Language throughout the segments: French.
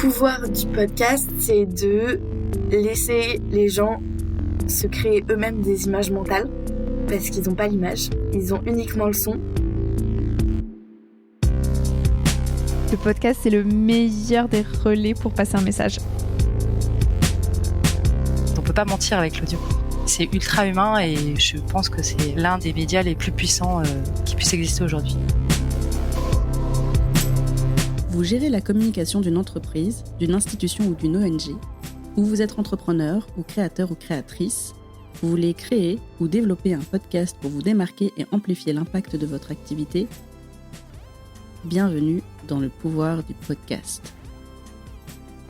pouvoir du podcast, c'est de laisser les gens se créer eux-mêmes des images mentales, parce qu'ils n'ont pas l'image, ils ont uniquement le son. Le podcast, c'est le meilleur des relais pour passer un message. On peut pas mentir avec l'audio. C'est ultra humain et je pense que c'est l'un des médias les plus puissants qui puissent exister aujourd'hui. Vous gérez la communication d'une entreprise, d'une institution ou d'une ONG, ou vous êtes entrepreneur ou créateur ou créatrice, vous voulez créer ou développer un podcast pour vous démarquer et amplifier l'impact de votre activité. Bienvenue dans le pouvoir du podcast.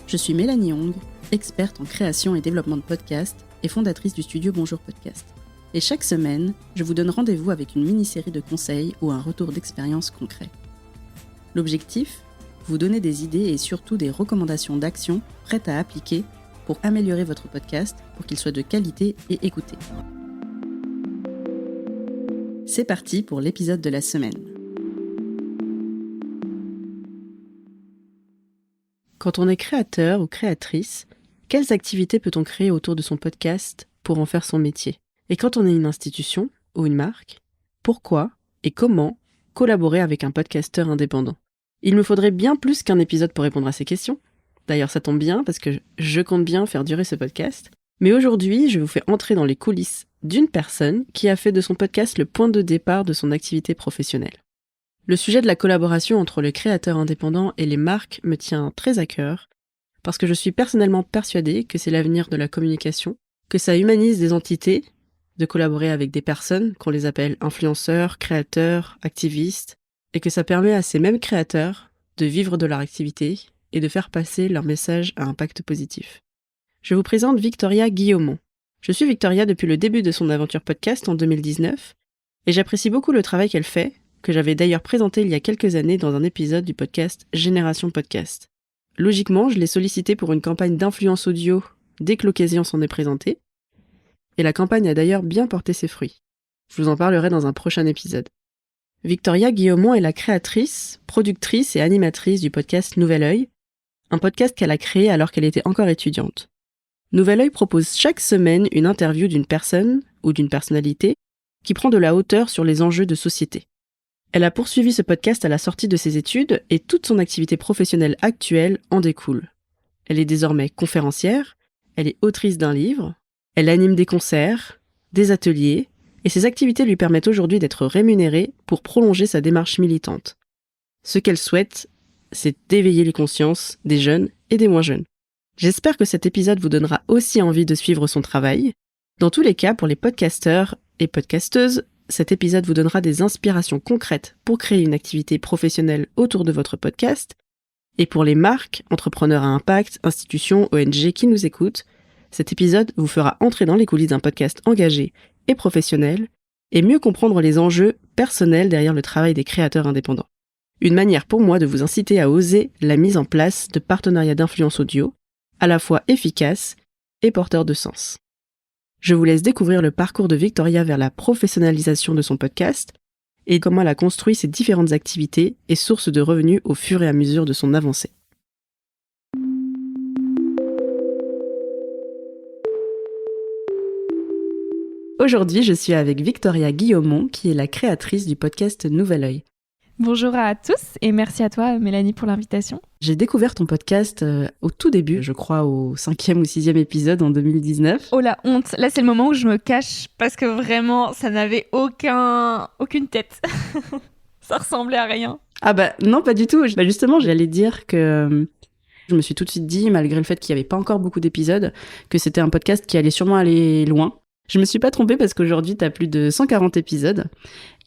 Je suis Mélanie Hong, experte en création et développement de podcasts et fondatrice du studio Bonjour Podcast. Et chaque semaine, je vous donne rendez-vous avec une mini-série de conseils ou un retour d'expérience concret. L'objectif ? Vous donner des idées et surtout des recommandations d'actions prêtes à appliquer pour améliorer votre podcast pour qu'il soit de qualité et écouté. C'est parti pour l'épisode de la semaine. Quand on est créateur ou créatrice, quelles activités peut-on créer autour de son podcast pour en faire son métier ? Et quand on est une institution ou une marque, pourquoi et comment collaborer avec un podcasteur indépendant ? Il me faudrait bien plus qu'un épisode pour répondre à ces questions. D'ailleurs, ça tombe bien parce que je compte bien faire durer ce podcast. Mais aujourd'hui, je vous fais entrer dans les coulisses d'une personne qui a fait de son podcast le point de départ de son activité professionnelle. Le sujet de la collaboration entre le créateur indépendant et les marques me tient très à cœur parce que je suis personnellement persuadée que c'est l'avenir de la communication, que ça humanise des entités, de collaborer avec des personnes qu'on les appelle influenceurs, créateurs, activistes, et que ça permet à ces mêmes créateurs de vivre de leur activité et de faire passer leur message à impact positif. Je vous présente Victoria Guillaumont. Je suis Victoria depuis le début de son aventure podcast en 2019 et j'apprécie beaucoup le travail qu'elle fait, que j'avais d'ailleurs présenté il y a quelques années dans un épisode du podcast Génération Podcast. Logiquement, je l'ai sollicitée pour une campagne d'influence audio dès que l'occasion s'en est présentée, et la campagne a d'ailleurs bien porté ses fruits. Je vous en parlerai dans un prochain épisode. Victoria Guillaumont est la créatrice, productrice et animatrice du podcast Nouvel Oeil, un podcast qu'elle a créé alors qu'elle était encore étudiante. Nouvel Oeil propose chaque semaine une interview d'une personne ou d'une personnalité qui prend de la hauteur sur les enjeux de société. Elle a poursuivi ce podcast à la sortie de ses études et toute son activité professionnelle actuelle en découle. Elle est désormais conférencière, elle est autrice d'un livre, elle anime des concerts, des ateliers, et ses activités lui permettent aujourd'hui d'être rémunérée pour prolonger sa démarche militante. Ce qu'elle souhaite, c'est d'éveiller les consciences des jeunes et des moins jeunes. J'espère que cet épisode vous donnera aussi envie de suivre son travail. Dans tous les cas, pour les podcasteurs et podcasteuses, cet épisode vous donnera des inspirations concrètes pour créer une activité professionnelle autour de votre podcast. Et pour les marques, entrepreneurs à impact, institutions, ONG qui nous écoutent, cet épisode vous fera entrer dans les coulisses d'un podcast engagé et professionnel, et mieux comprendre les enjeux personnels derrière le travail des créateurs indépendants. Une manière pour moi de vous inciter à oser la mise en place de partenariats d'influence audio, à la fois efficaces et porteurs de sens. Je vous laisse découvrir le parcours de Victoria vers la professionnalisation de son podcast, et comment elle a construit ses différentes activités et sources de revenus au fur et à mesure de son avancée. Aujourd'hui, je suis avec Victoria Guillaumont, qui est la créatrice du podcast Nouvel Oeil. Bonjour à tous et merci à toi Mélanie pour l'invitation. J'ai découvert ton podcast au tout début, je crois au 5e ou 6e épisode en 2019. Oh la honte, là c'est le moment où je me cache parce que vraiment ça n'avait aucune tête. Ça ressemblait à rien. Ah bah non, pas du tout. Justement, j'allais dire que je me suis tout de suite dit, malgré le fait qu'il n'y avait pas encore beaucoup d'épisodes, que c'était un podcast qui allait sûrement aller loin. Je me suis pas trompée parce qu'aujourd'hui, tu as plus de 140 épisodes.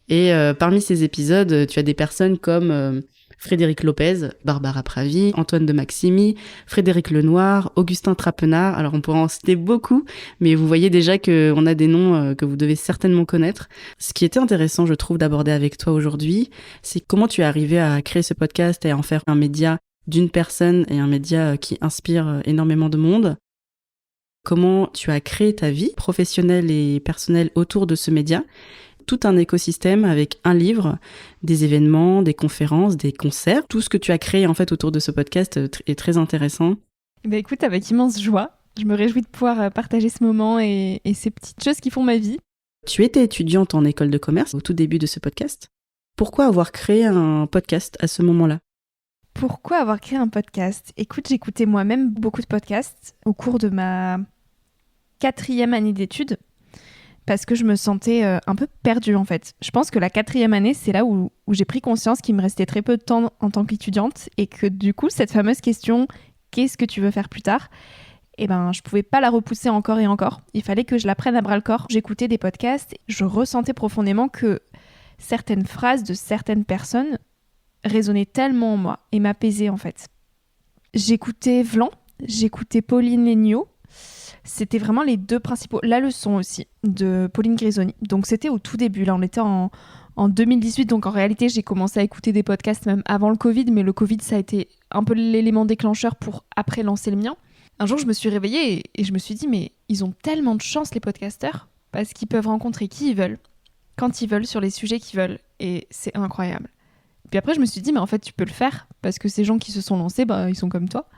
Et parmi ces épisodes, tu as des personnes comme Frédéric Lopez, Barbara Pravi, Antoine de Maximi, Frédéric Lenoir, Augustin Trapenard. Alors on pourrait en citer beaucoup, mais vous voyez déjà qu'on a des noms que vous devez certainement connaître. Ce qui était intéressant, je trouve, d'aborder avec toi aujourd'hui, c'est comment tu es arrivé à créer ce podcast et à en faire un média d'une personne et un média qui inspire énormément de monde. Comment tu as créé ta vie professionnelle et personnelle autour de ce média. tout un écosystème avec un livre, des événements, des conférences, des concerts. Tout ce que tu as créé en fait autour de ce podcast est très intéressant. Écoute, avec immense joie. Je me réjouis de pouvoir partager ce moment et ces petites choses qui font ma vie. Tu étais étudiante en école de commerce au tout début de ce podcast. Pourquoi avoir créé un podcast à ce moment-là ? Pourquoi avoir créé un podcast ? Écoute, j'écoutais moi-même beaucoup de podcasts au cours de ma 4e année d'études parce que je me sentais un peu perdue en fait. Je pense que la 4e année, c'est là où j'ai pris conscience qu'il me restait très peu de temps en tant qu'étudiante et que du coup, cette fameuse question « qu'est-ce que tu veux faire plus tard ?» je pouvais pas la repousser encore et encore. Il fallait que je la prenne à bras-le-corps. J'écoutais des podcasts, je ressentais profondément que certaines phrases de certaines personnes résonnaient tellement en moi et m'apaisaient en fait. J'écoutais Vlan, j'écoutais Pauline Léniaud. C'était vraiment les deux principaux. La leçon aussi de Pauline Grisoni. Donc c'était au tout début, là on était en 2018, donc en réalité j'ai commencé à écouter des podcasts même avant le Covid, mais le Covid ça a été un peu l'élément déclencheur pour après lancer le mien. Un jour je me suis réveillée et je me suis dit mais ils ont tellement de chance les podcasteurs parce qu'ils peuvent rencontrer qui ils veulent, quand ils veulent, sur les sujets qu'ils veulent et c'est incroyable. Puis après, je me suis dit, mais en fait, tu peux le faire parce que ces gens qui se sont lancés, ils sont comme toi.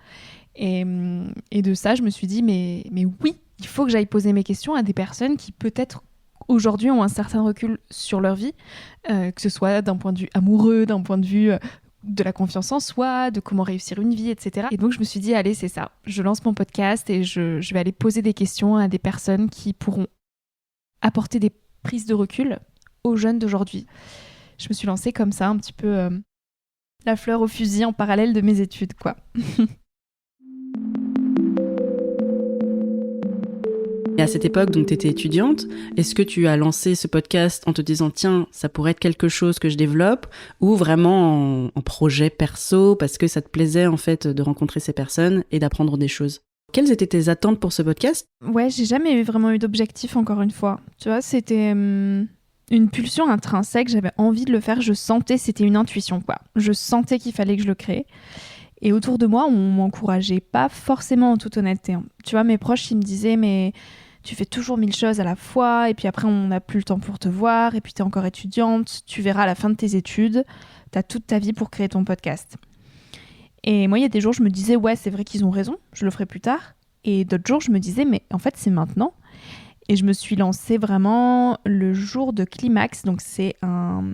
Et de ça, je me suis dit, mais oui, il faut que j'aille poser mes questions à des personnes qui peut-être aujourd'hui ont un certain recul sur leur vie, que ce soit d'un point de vue amoureux, d'un point de vue de la confiance en soi, de comment réussir une vie, etc. Et donc, je me suis dit, allez, c'est ça. Je lance mon podcast et je vais aller poser des questions à des personnes qui pourront apporter des prises de recul aux jeunes d'aujourd'hui. Je me suis lancée comme ça, un petit peu la fleur au fusil en parallèle de mes études, quoi. Et à cette époque, donc tu étais étudiante, est-ce que tu as lancé ce podcast en te disant tiens, ça pourrait être quelque chose que je développe, ou vraiment en projet perso parce que ça te plaisait en fait de rencontrer ces personnes et d'apprendre des choses ? Quelles étaient tes attentes pour ce podcast ? Ouais, j'ai jamais vraiment eu d'objectif encore une fois. Tu vois, c'était une pulsion intrinsèque, j'avais envie de le faire, je sentais, c'était une intuition quoi. Je sentais qu'il fallait que je le crée. Et autour de moi, on m'encourageait pas forcément en toute honnêteté. Tu vois, mes proches, ils me disaient mais tu fais toujours 1000 choses à la fois et puis après on n'a plus le temps pour te voir et puis t'es encore étudiante, tu verras à la fin de tes études, t'as toute ta vie pour créer ton podcast. Et moi, il y a des jours, je me disais ouais, c'est vrai qu'ils ont raison, je le ferai plus tard. Et d'autres jours, je me disais mais en fait, c'est maintenant. Et je me suis lancée vraiment le jour de Climax, donc c'est un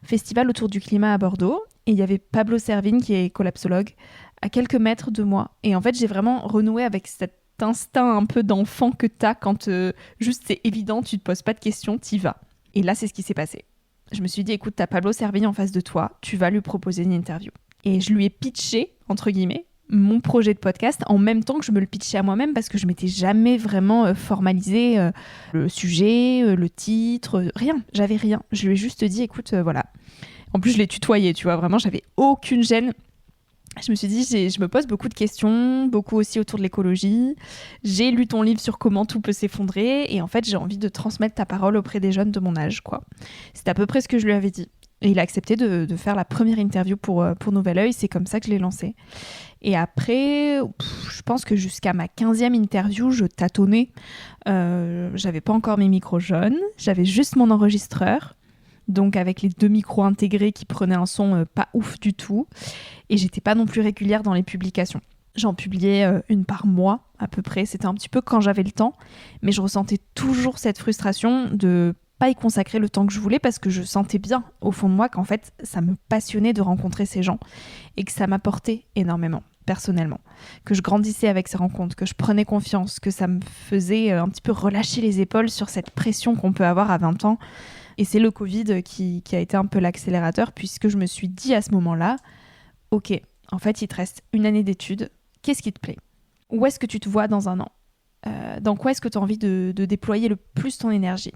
festival autour du climat à Bordeaux. Et il y avait Pablo Servigne, qui est collapsologue, à quelques mètres de moi. Et en fait, j'ai vraiment renoué avec cet instinct un peu d'enfant que t'as quand juste c'est évident, tu te poses pas de questions, t'y vas. Et là, c'est ce qui s'est passé. Je me suis dit, écoute, t'as Pablo Servigne en face de toi, tu vas lui proposer une interview. Et je lui ai pitché, entre guillemets, mon projet de podcast en même temps que je me le pitchais à moi-même parce que je m'étais jamais vraiment formalisé le sujet, le titre, rien. J'avais rien. Je lui ai juste dit, écoute, voilà. En plus, je l'ai tutoyé, tu vois, vraiment, j'avais aucune gêne. Je me suis dit, je me pose beaucoup de questions, beaucoup aussi autour de l'écologie. J'ai lu ton livre sur comment tout peut s'effondrer et en fait, j'ai envie de transmettre ta parole auprès des jeunes de mon âge, quoi. C'est à peu près ce que je lui avais dit. Et il a accepté de faire la première interview pour Nouvel Oeil. C'est comme ça que je l'ai lancé. Et après, je pense que jusqu'à ma 15e interview, je tâtonnais. J'avais pas encore mes micros jaunes. J'avais juste mon enregistreur. Donc avec les 2 micros intégrés qui prenaient un son pas ouf du tout. Et j'étais pas non plus régulière dans les publications. J'en publiais une par mois à peu près. C'était un petit peu quand j'avais le temps. Mais je ressentais toujours cette frustration de pas y consacrer le temps que je voulais parce que je sentais bien au fond de moi qu'en fait ça me passionnait de rencontrer ces gens et que ça m'apportait énormément personnellement, que je grandissais avec ces rencontres, que je prenais confiance, que ça me faisait un petit peu relâcher les épaules sur cette pression qu'on peut avoir à 20 ans. Et c'est le Covid qui a été un peu l'accélérateur puisque je me suis dit à ce moment-là, ok, en fait il te reste une année d'études, qu'est-ce qui te plaît ? Où est-ce que tu te vois dans un an ? Dans quoi est-ce que tu as envie de déployer le plus ton énergie ?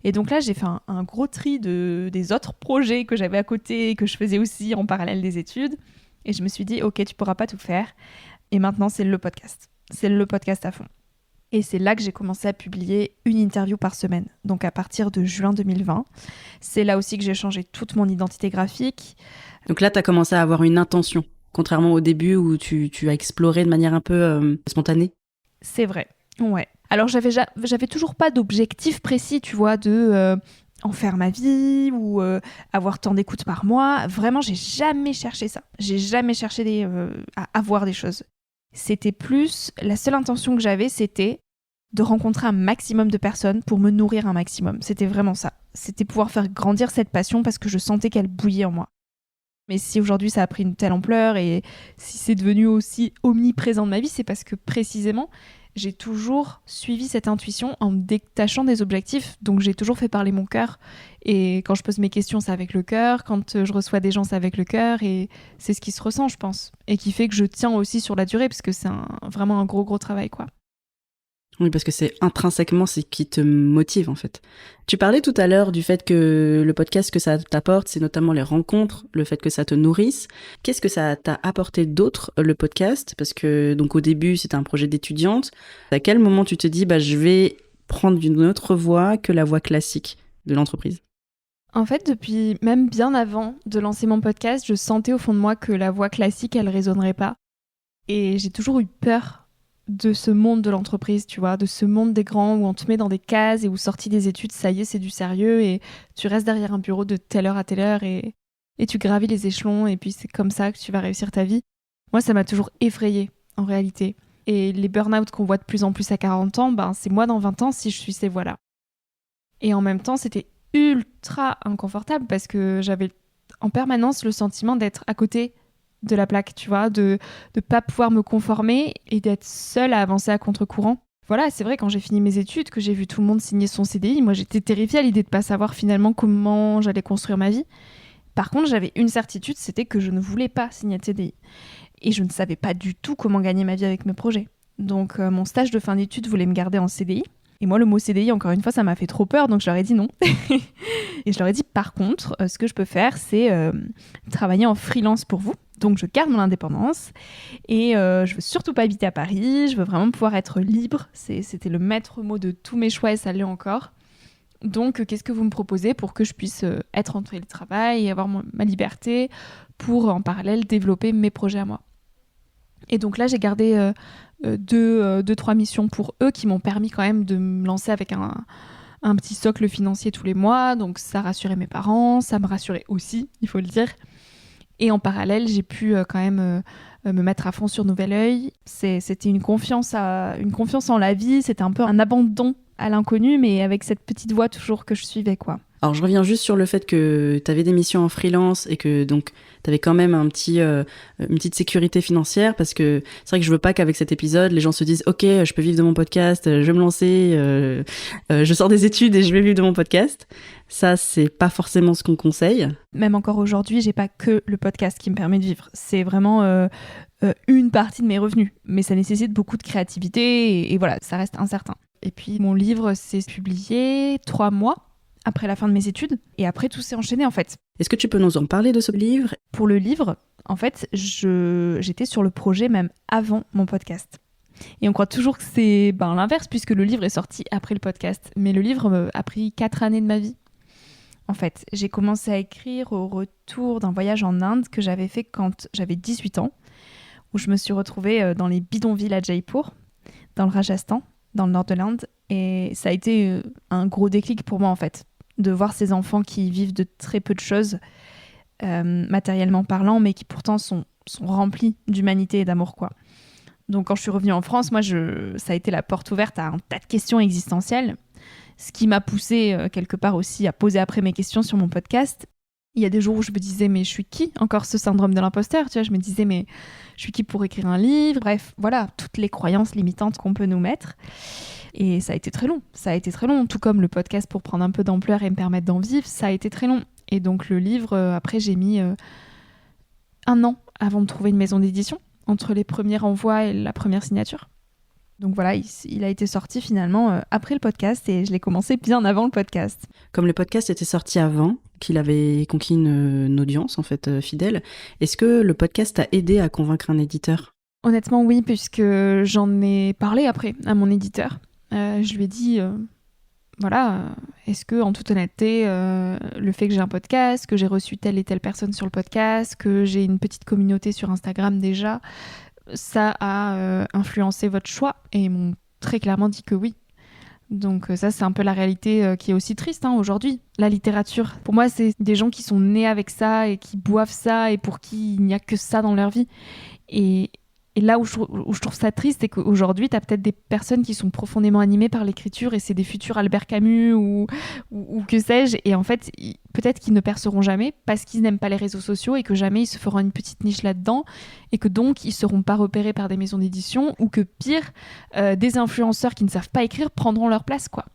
Et donc là, j'ai fait un gros tri des autres projets que j'avais à côté, que je faisais aussi en parallèle des études. Et je me suis dit, ok, tu pourras pas tout faire. Et maintenant, c'est le podcast. C'est le podcast à fond. Et c'est là que j'ai commencé à publier une interview par semaine. Donc à partir de juin 2020. C'est là aussi que j'ai changé toute mon identité graphique. Donc là, tu as commencé à avoir une intention, contrairement au début où tu as exploré de manière un peu spontanée. C'est vrai, ouais. Alors j'avais toujours pas d'objectif précis, tu vois, de en faire ma vie ou avoir tant d'écoutes par mois. Vraiment, j'ai jamais cherché ça. J'ai jamais cherché à avoir des choses. C'était plus, la seule intention que j'avais, c'était de rencontrer un maximum de personnes pour me nourrir un maximum. C'était vraiment ça. C'était pouvoir faire grandir cette passion parce que je sentais qu'elle bouillait en moi. Mais si aujourd'hui ça a pris une telle ampleur et si c'est devenu aussi omniprésent de ma vie, c'est parce que précisément, j'ai toujours suivi cette intuition en me détachant des objectifs. Donc j'ai toujours fait parler mon cœur. Et quand je pose mes questions, c'est avec le cœur. Quand je reçois des gens, c'est avec le cœur. Et c'est ce qui se ressent, je pense. Et qui fait que je tiens aussi sur la durée, parce que c'est vraiment un gros travail, quoi. Oui, parce que c'est intrinsèquement ce qui te motive, en fait. Tu parlais tout à l'heure du fait que le podcast, que ça t'apporte, c'est notamment les rencontres, le fait que ça te nourrisse. Qu'est-ce que ça t'a apporté d'autre, le podcast? Parce que, donc, au début, c'était un projet d'étudiante. À quel moment tu te dis, je vais prendre une autre voie que la voie classique de l'entreprise? En fait, depuis même bien avant de lancer mon podcast, je sentais au fond de moi que la voie classique, elle résonnerait pas. Et j'ai toujours eu peur de ce monde de l'entreprise, tu vois, de ce monde des grands où on te met dans des cases et où sorti des études, ça y est, c'est du sérieux et tu restes derrière un bureau de telle heure à telle heure et tu gravis les échelons et puis c'est comme ça que tu vas réussir ta vie. Moi, ça m'a toujours effrayée, en réalité. Et les burn-out qu'on voit de plus en plus à 40 ans, c'est moi dans 20 ans si je suis ces voies-là. Et en même temps, c'était ultra inconfortable parce que j'avais en permanence le sentiment d'être à côté de la plaque, tu vois, de pas pouvoir me conformer et d'être seule à avancer à contre-courant. Voilà, c'est vrai, quand j'ai fini mes études, que j'ai vu tout le monde signer son CDI, moi j'étais terrifiée à l'idée de pas savoir finalement comment j'allais construire ma vie. Par contre, j'avais une certitude, c'était que je ne voulais pas signer de CDI. Et je ne savais pas du tout comment gagner ma vie avec mes projets. Donc mon stage de fin d'études voulait me garder en CDI. Et moi, le mot CDI, encore une fois, ça m'a fait trop peur, donc je leur ai dit non. Et je leur ai dit, par contre, ce que je peux faire, c'est travailler en freelance pour vous. Donc, je garde mon indépendance et je veux surtout pas habiter à Paris. Je veux vraiment pouvoir être libre. C'était le maître mot de tous mes choix et ça l'est encore. Donc, qu'est-ce que vous me proposez pour que je puisse être en télétravail et avoir ma liberté pour, en parallèle, développer mes projets à moi? Et donc là, j'ai gardé 2-3 missions pour eux qui m'ont permis quand même de me lancer avec un petit socle financier tous les mois. Donc ça rassurait mes parents, ça me rassurait aussi, il faut le dire. Et en parallèle, j'ai pu quand même me mettre à fond sur Nouvel Oeil. C'était une confiance en la vie, c'était un peu un abandon à l'inconnu, mais avec cette petite voie toujours que je suivais, quoi. Alors, je reviens juste sur le fait que tu avais des missions en freelance et que donc tu avais quand même une petite sécurité financière, parce que c'est vrai que je veux pas qu'avec cet épisode, les gens se disent « Ok, je peux vivre de mon podcast, je vais me lancer, je sors des études et je vais vivre de mon podcast ». Ça, c'est pas forcément ce qu'on conseille. Même encore aujourd'hui, j'ai pas que le podcast qui me permet de vivre. C'est vraiment une partie de mes revenus. Mais ça nécessite beaucoup de créativité et voilà, ça reste incertain. Et puis, mon livre s'est publié 3 mois après la fin de mes études. Et après, tout s'est enchaîné, en fait. Est-ce que tu peux nous en parler de ce livre? Pour le livre, en fait, j'étais sur le projet même avant mon podcast. Et on croit toujours que c'est l'inverse, puisque le livre est sorti après le podcast. Mais le livre a pris 4 années de ma vie. En fait, j'ai commencé à écrire au retour d'un voyage en Inde que j'avais fait quand j'avais 18 ans, où je me suis retrouvée dans les bidonvilles à Jaipur, dans le Rajasthan, dans le nord de l'Inde. Et ça a été un gros déclic pour moi, en fait, de voir ces enfants qui vivent de très peu de choses, matériellement parlant, mais qui pourtant sont remplis d'humanité et d'amour, quoi. Donc quand je suis revenue en France, moi, ça a été la porte ouverte à un tas de questions existentielles, ce qui m'a poussée quelque part aussi à poser après mes questions sur mon podcast. Il y a des jours où je me disais, mais je suis qui? Encore ce syndrome de l'imposteur, tu vois, je me disais, mais je suis qui pour écrire un livre? Bref, voilà, toutes les croyances limitantes qu'on peut nous mettre. Et ça a été très long, tout comme le podcast pour prendre un peu d'ampleur et me permettre d'en vivre, ça a été très long. Et donc le livre, après j'ai mis 1 an avant de trouver une maison d'édition, entre les premiers envois et la première signature. Donc voilà, il a été sorti finalement après le podcast et je l'ai commencé bien avant le podcast. Comme le podcast était sorti avant, qu'il avait conquis une audience en fait fidèle, est-ce que le podcast t'a aidé à convaincre un éditeur? Honnêtement oui, puisque j'en ai parlé après à mon éditeur. Je lui ai dit, est-ce que en toute honnêteté, le fait que j'ai un podcast, que j'ai reçu telle et telle personne sur le podcast, que j'ai une petite communauté sur Instagram déjà, ça a influencé votre choix? Et ils m'ont très clairement dit que oui. Donc ça, c'est un peu la réalité qui est aussi triste aujourd'hui. La littérature, pour moi, c'est des gens qui sont nés avec ça et qui boivent ça et pour qui il n'y a que ça dans leur vie. Et là où je trouve ça triste, c'est qu'aujourd'hui, tu as peut-être des personnes qui sont profondément animées par l'écriture et c'est des futurs Albert Camus ou que sais-je. Et en fait, peut-être qu'ils ne perceront jamais parce qu'ils n'aiment pas les réseaux sociaux et que jamais ils se feront une petite niche là-dedans et que donc ils ne seront pas repérés par des maisons d'édition ou que pire, des influenceurs qui ne savent pas écrire prendront leur place, quoi.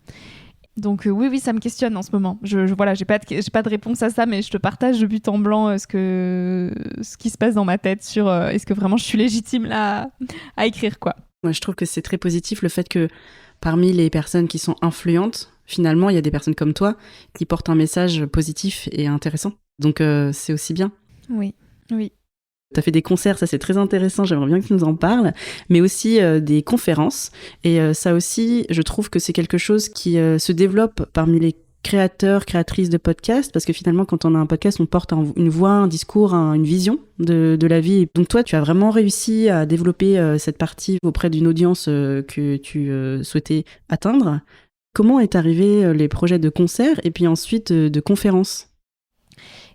Donc oui, ça me questionne en ce moment. Voilà, j'ai pas de réponse à ça, mais je te partage de but en blanc ce qui se passe dans ma tête sur est-ce que vraiment je suis légitime là à écrire, quoi. Moi, je trouve que c'est très positif le fait que parmi les personnes qui sont influentes, finalement, il y a des personnes comme toi qui portent un message positif et intéressant. Donc c'est aussi bien. Oui. Tu as fait des concerts, ça c'est très intéressant, j'aimerais bien que tu nous en parles, mais aussi des conférences. Et ça aussi, je trouve que c'est quelque chose qui se développe parmi les créateurs, créatrices de podcasts, parce que finalement, quand on a un podcast, on porte une voix, un discours, une vision de la vie. Donc toi, tu as vraiment réussi à développer cette partie auprès d'une audience que tu souhaitais atteindre. Comment est arrivé les projets de concerts et puis ensuite de conférences ?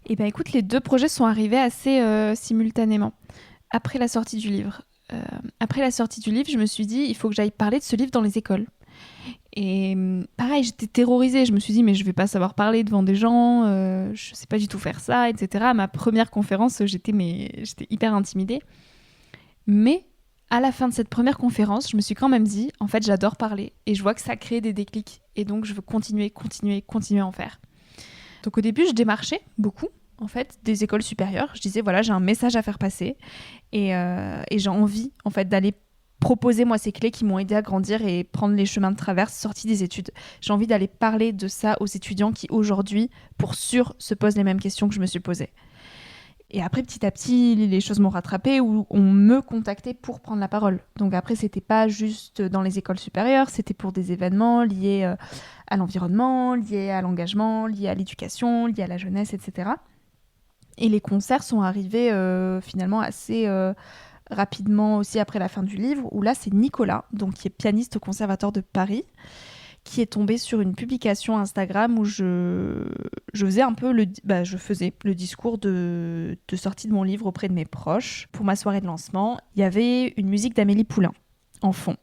Eh bien, écoute, les 2 projets sont arrivés assez simultanément, après la sortie du livre. Après la sortie du livre, je me suis dit, il faut que j'aille parler de ce livre dans les écoles. Et pareil, j'étais terrorisée. Je me suis dit, mais je vais pas savoir parler devant des gens, je sais pas du tout faire ça, etc. À ma première conférence, j'étais hyper intimidée. Mais à la fin de cette première conférence, je me suis quand même dit, en fait, j'adore parler. Et je vois que ça crée des déclics. Et donc, je veux continuer à en faire. Donc au début, je démarchais beaucoup, en fait, des écoles supérieures. Je disais, voilà, j'ai un message à faire passer et j'ai envie, en fait, d'aller proposer, moi, ces clés qui m'ont aidé à grandir et prendre les chemins de traverse sortis des études. J'ai envie d'aller parler de ça aux étudiants qui, aujourd'hui, pour sûr, se posent les mêmes questions que je me suis posées. Et après, petit à petit, les choses m'ont rattrapée ou on me contactait pour prendre la parole. Donc après, c'était pas juste dans les écoles supérieures, c'était pour des événements liés à l'environnement, liés à l'engagement, liés à l'éducation, liés à la jeunesse, etc. Et les concerts sont arrivés finalement assez rapidement aussi après la fin du livre, où là, c'est Nicolas, donc qui est pianiste au Conservatoire de Paris, qui est tombé sur une publication Instagram où je faisais un peu je faisais le discours de sortie de mon livre auprès de mes proches. Pour ma soirée de lancement, il y avait une musique d'Amélie Poulain en fond.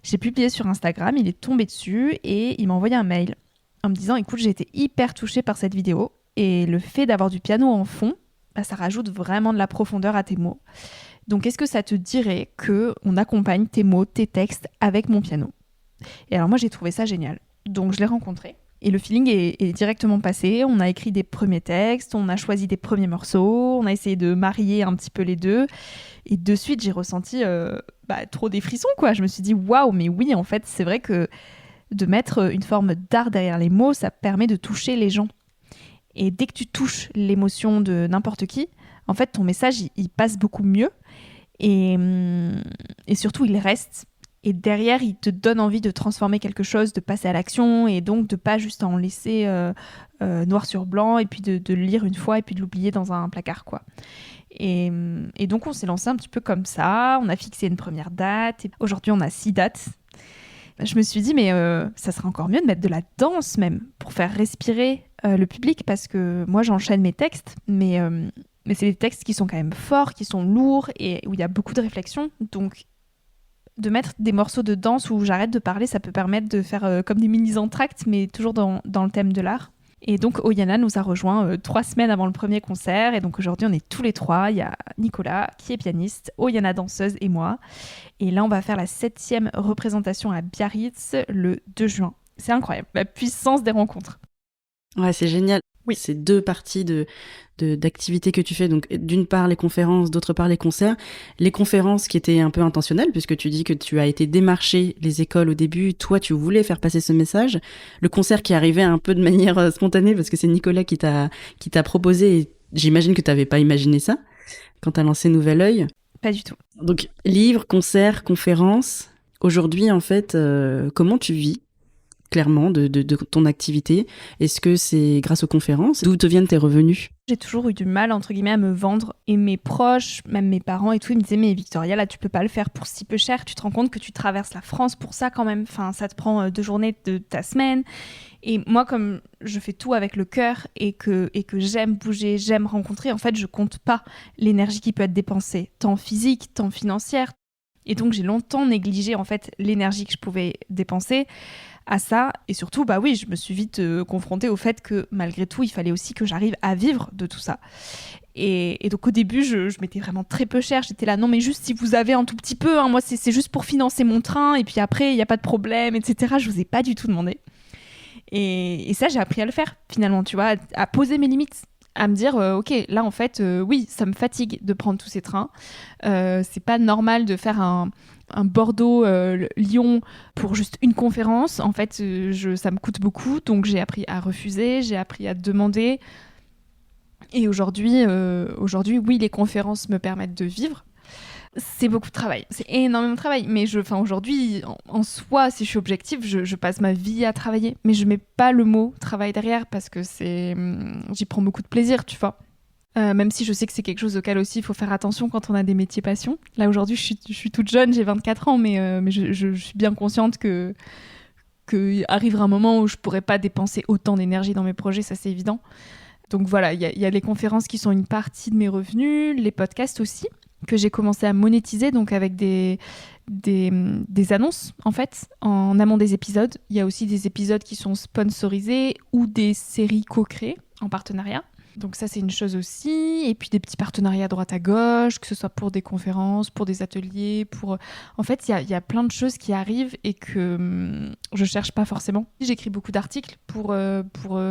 J'ai publié sur Instagram, il est tombé dessus et il m'a envoyé un mail en me disant « Écoute, j'ai été hyper touchée par cette vidéo et le fait d'avoir du piano en fond, ça rajoute vraiment de la profondeur à tes mots. Donc, est-ce que ça te dirait qu'on accompagne tes mots, tes textes avec mon piano ?» Et alors moi, j'ai trouvé ça génial. Donc, je l'ai rencontré. Et le feeling est directement passé. On a écrit des premiers textes, on a choisi des premiers morceaux, on a essayé de marier un petit peu les deux. Et de suite, j'ai ressenti trop des frissons, quoi. Je me suis dit, waouh, mais oui, en fait, c'est vrai que de mettre une forme d'art derrière les mots, ça permet de toucher les gens. Et dès que tu touches l'émotion de n'importe qui, en fait, ton message, il passe beaucoup mieux. Et surtout, il reste. Et derrière, il te donne envie de transformer quelque chose, de passer à l'action et donc de pas juste en laisser noir sur blanc et puis de le lire une fois et puis de l'oublier dans un placard, quoi. Et donc, on s'est lancé un petit peu comme ça. On a fixé une première date. Et aujourd'hui, on a 6 dates. Je me suis dit, mais ça serait encore mieux de mettre de la danse même pour faire respirer le public parce que moi, j'enchaîne mes textes, mais c'est des textes qui sont quand même forts, qui sont lourds et où il y a beaucoup de réflexion. Donc, de mettre des morceaux de danse où j'arrête de parler, ça peut permettre de faire comme des mini-entractes, mais toujours dans le thème de l'art. Et donc, Oyana nous a rejoints 3 semaines avant le premier concert. Et donc, aujourd'hui, on est tous les 3. Il y a Nicolas, qui est pianiste, Oyana danseuse et moi. Et là, on va faire la 7e représentation à Biarritz le 2 juin. C'est incroyable, la puissance des rencontres. Ouais, c'est génial. Oui. C'est 2 parties d'activités que tu fais. Donc, d'une part, les conférences, d'autre part, les concerts. Les conférences qui étaient un peu intentionnelles, puisque tu dis que tu as été démarcher les écoles au début. Toi, tu voulais faire passer ce message. Le concert qui arrivait un peu de manière spontanée, parce que c'est Nicolas qui t'a proposé. Et j'imagine que tu n'avais pas imaginé ça quand tu as lancé Nouvel Œil. Pas du tout. Donc, livre, concert, conférence. Aujourd'hui, en fait, comment tu vis clairement, de ton activité? Est-ce que c'est grâce aux conférences? D'où te viennent tes revenus? J'ai toujours eu du mal, entre guillemets, à me vendre. Et mes proches, même mes parents et tout, ils me disaient « Mais Victoria, là, tu peux pas le faire pour si peu cher. Tu te rends compte que tu traverses la France pour ça quand même. Enfin, ça te prend 2 journées de ta semaine. » Et moi, comme je fais tout avec le cœur et que j'aime bouger, j'aime rencontrer, en fait, je compte pas l'énergie qui peut être dépensée, tant physique, tant financière. Et donc, j'ai longtemps négligé, en fait, l'énergie que je pouvais dépenser à ça. Et surtout, bah oui, je me suis vite confrontée au fait que malgré tout, il fallait aussi que j'arrive à vivre de tout ça. Et donc au début, je mettais vraiment très peu cher. J'étais là, non mais juste si vous avez un tout petit peu, hein, moi c'est juste pour financer mon train. Et puis après, il n'y a pas de problème, etc. Je vous ai pas du tout demandé. Et ça, j'ai appris à le faire finalement, tu vois, à poser mes limites. À me dire, ok, là en fait, oui, ça me fatigue de prendre tous ces trains. C'est pas normal de faire un Bordeaux-Lyon pour juste une conférence. En fait, ça me coûte beaucoup, donc j'ai appris à refuser, j'ai appris à demander. Et aujourd'hui, oui, les conférences me permettent de vivre. C'est beaucoup de travail, c'est énormément de travail. Mais aujourd'hui, en soi, si je suis objective, je passe ma vie à travailler. Mais je mets pas le mot travail derrière parce que j'y prends beaucoup de plaisir, tu vois. Même si je sais que c'est quelque chose auquel aussi il faut faire attention quand on a des métiers passion. Là aujourd'hui, je suis toute jeune, j'ai 24 ans, mais je suis bien consciente que arrivera un moment où je pourrai pas dépenser autant d'énergie dans mes projets, ça c'est évident. Donc voilà, il y a les conférences qui sont une partie de mes revenus, les podcasts aussi, que j'ai commencé à monétiser, donc avec des annonces en fait, en amont des épisodes. Il y a aussi des épisodes qui sont sponsorisés ou des séries co-créées en partenariat. Donc ça, c'est une chose aussi. Et puis des petits partenariats à droite à gauche, que ce soit pour des conférences, pour des ateliers, pour... En fait, il y a plein de choses qui arrivent et que je cherche pas forcément. J'écris beaucoup d'articles pour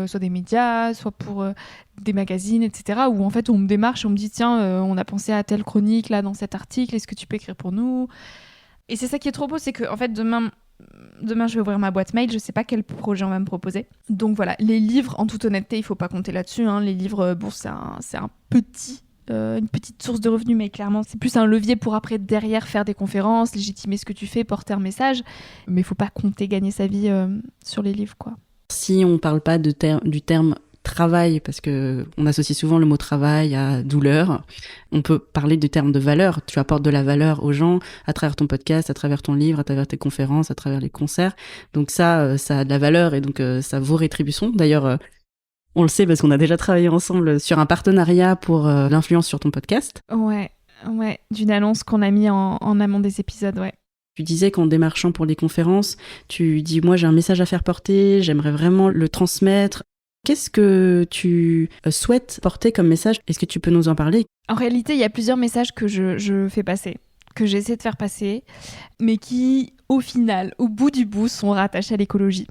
soit des médias, soit pour des magazines, etc. Où en fait, on me démarche, on me dit, tiens, on a pensé à telle chronique là dans cet article, est-ce que tu peux écrire pour nous ? Et c'est ça qui est trop beau, c'est que en fait, demain, je vais ouvrir ma boîte mail, je sais pas quel projet on va me proposer. Donc voilà, les livres, en toute honnêteté, il faut pas compter là-dessus. Hein. Les livres, bon, c'est un petit, une petite source de revenus, mais clairement, c'est plus un levier pour après, derrière, faire des conférences, légitimer ce que tu fais, porter un message. Mais il faut pas compter gagner sa vie sur les livres, quoi. Si on parle pas du terme travail, parce que on associe souvent le mot travail à douleur, on peut parler du terme de valeur. Tu apportes de la valeur aux gens à travers ton podcast, à travers ton livre, à travers tes conférences, à travers les concerts. Donc ça a de la valeur et donc ça vaut rétribution. D'ailleurs, on le sait parce qu'on a déjà travaillé ensemble sur un partenariat pour l'influence sur ton podcast. Ouais, d'une annonce qu'on a mis en amont des épisodes, ouais. Tu disais qu'en démarchant pour les conférences, tu dis « moi j'ai un message à faire porter, j'aimerais vraiment le transmettre ». Qu'est-ce que tu souhaites porter comme message ? Est-ce que tu peux nous en parler ? En réalité, il y a plusieurs messages que je fais passer, que j'essaie de faire passer, mais qui, au final, au bout du bout, sont rattachés à l'écologie.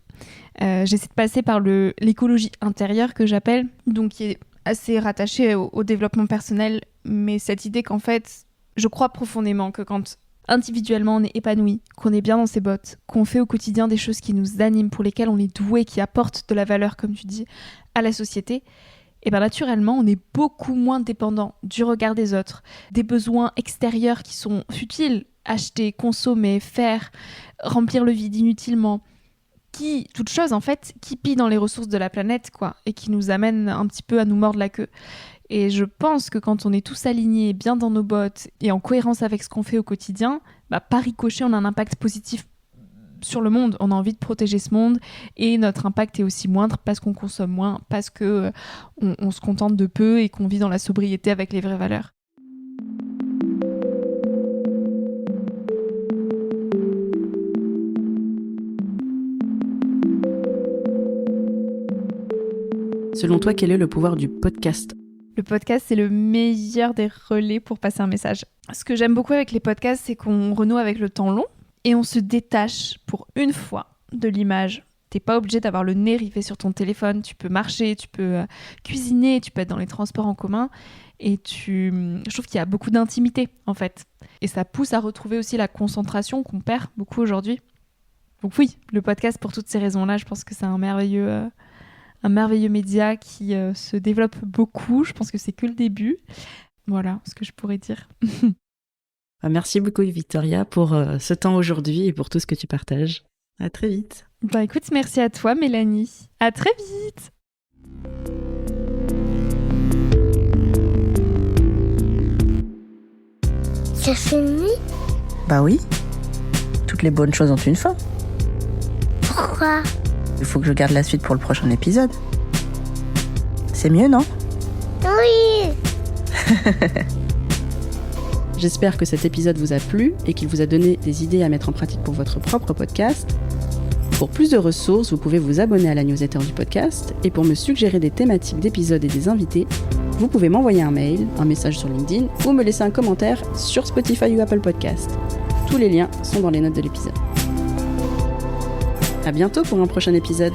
J'essaie de passer par l'écologie intérieure, que j'appelle, donc qui est assez rattachée au développement personnel, mais cette idée qu'en fait, je crois profondément que quand individuellement on est épanoui, qu'on est bien dans ses bottes, qu'on fait au quotidien des choses qui nous animent, pour lesquelles on est doué, qui apportent de la valeur, comme tu dis, à la société, et bien naturellement on est beaucoup moins dépendant du regard des autres, des besoins extérieurs qui sont futiles, acheter, consommer, faire, remplir le vide inutilement, toutes choses en fait, qui pillent dans les ressources de la planète, quoi, et qui nous amènent un petit peu à nous mordre la queue. Et je pense que quand on est tous alignés, bien dans nos bottes et en cohérence avec ce qu'on fait au quotidien, par ricochet, on a un impact positif sur le monde. On a envie de protéger ce monde et notre impact est aussi moindre parce qu'on consomme moins, parce qu'on se contente de peu et qu'on vit dans la sobriété avec les vraies valeurs. Selon toi, quel est le pouvoir du podcast ? Le podcast, c'est le meilleur des relais pour passer un message. Ce que j'aime beaucoup avec les podcasts, c'est qu'on renoue avec le temps long et on se détache pour une fois de l'image. T'es pas obligé d'avoir le nez rivé sur ton téléphone, tu peux marcher, tu peux cuisiner, tu peux être dans les transports en commun et je trouve qu'il y a beaucoup d'intimité en fait. Et ça pousse à retrouver aussi la concentration qu'on perd beaucoup aujourd'hui. Donc oui, le podcast pour toutes ces raisons-là, je pense que c'est un merveilleux média qui se développe beaucoup. Je pense que c'est que le début. Voilà ce que je pourrais dire. Merci beaucoup Victoria pour ce temps aujourd'hui et pour tout ce que tu partages. À très vite. Bah écoute, merci à toi Mélanie. À très vite. C'est fini? Bah oui. Toutes les bonnes choses ont une fin. Pourquoi? Il faut que je garde la suite pour le prochain épisode. C'est mieux, non? Oui! J'espère que cet épisode vous a plu et qu'il vous a donné des idées à mettre en pratique pour votre propre podcast. Pour plus de ressources, vous pouvez vous abonner à la newsletter du podcast. Et pour me suggérer des thématiques d'épisodes et des invités, vous pouvez m'envoyer un mail, un message sur LinkedIn ou me laisser un commentaire sur Spotify ou Apple Podcast. Tous les liens sont dans les notes de l'épisode. À bientôt pour un prochain épisode.